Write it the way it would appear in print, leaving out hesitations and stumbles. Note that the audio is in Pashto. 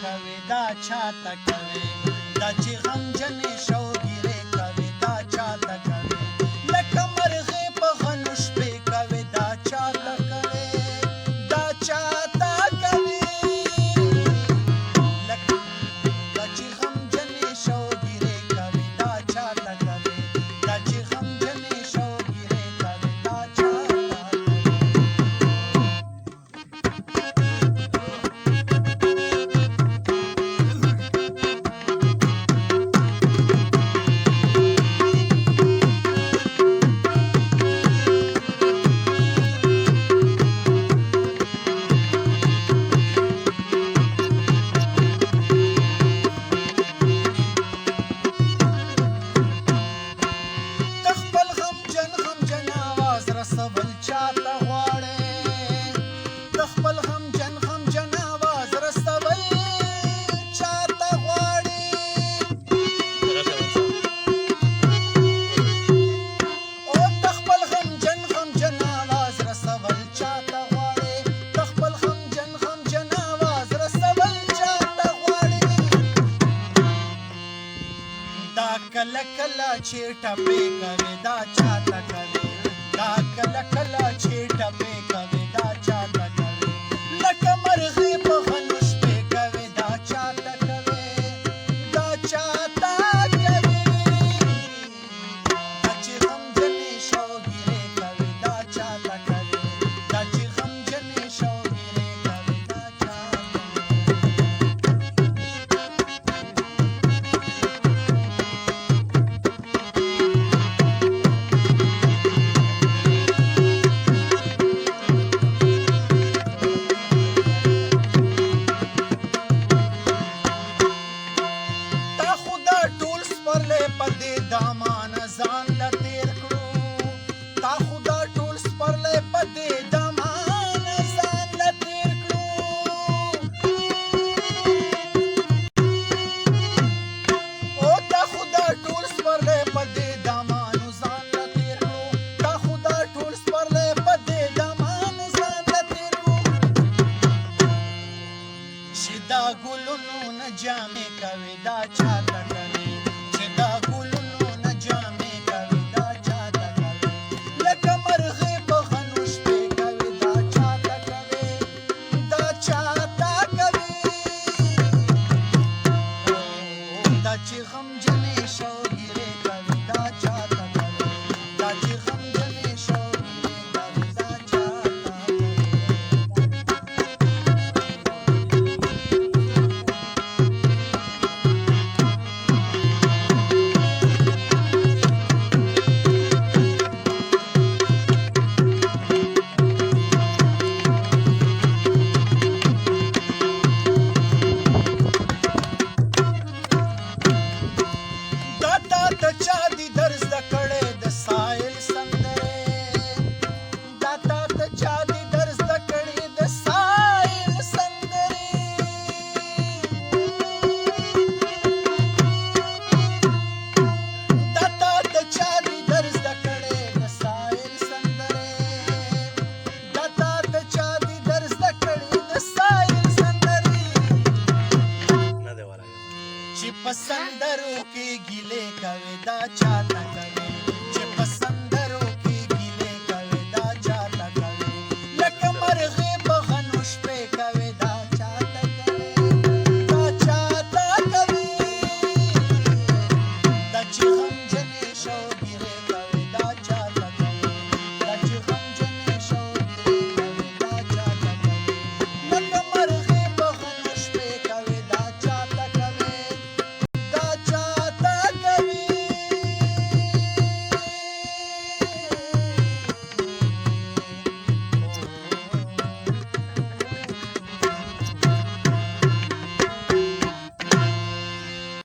کوي دا چاته کوي دا چې غمجنې شوګیرې کوي دا چاته کوي لکه مرغې په غنو شپې کوي دا چاته کوي دا چاته کوي لکه دا چې غمجنې شوګیرې کوي دا چاته کوي دا چې غمجنې شوګیرې کوي دا چاته کوي رسول چاته غواړي د خپل غمجن آواز رسول چاته غواړي او د خپل غمجن آواز رسول چاته غواړي د خپل غمجن آواز رسول چاته غواړي دا کله کله چې ټپې کوي دا چاته کوي دا کله کله چې ټپې کوي دا چاته کوي لکه مرغې په غنو شپې کوي دا چاته کوي دا چاته کوي دا چې غمجنې شوګیرې کوي دا چاته کوي دا چې غمجنې شوګیرې کوي دا چاته کوي پدې دامان ځان له تیر کړو تا خدا ټول سپرلی پدې دامان ځان له تیر کړو او تا خدا ټول سپرلی پدې دامان ځان له تیر کړو تا خدا ټول سپرلی پدې دامان ځان له تیر کړو چې دا ګلونو نه جامې کوي دا چاته کوي دا ګلونو نه جامې کوي دا چاته کوي لکه مرغې په غنو شپې کوي دا چاته کوي دا چاته کوي دا چې غمجنې شوګیرې کوي دا چاته کوي دا چې غمجنې شوګیرې کوي دا چاته کوي چا دي درز د کړه د سایل سندره دا تا ته چا دي درز د کړه د سایل سندره دا تا ته چا دي درز د کړه د سایل سندره دا تا ته چا دي درز د کړه د سایل سندره چې په سندرو کې ګیلې کوي دا چاته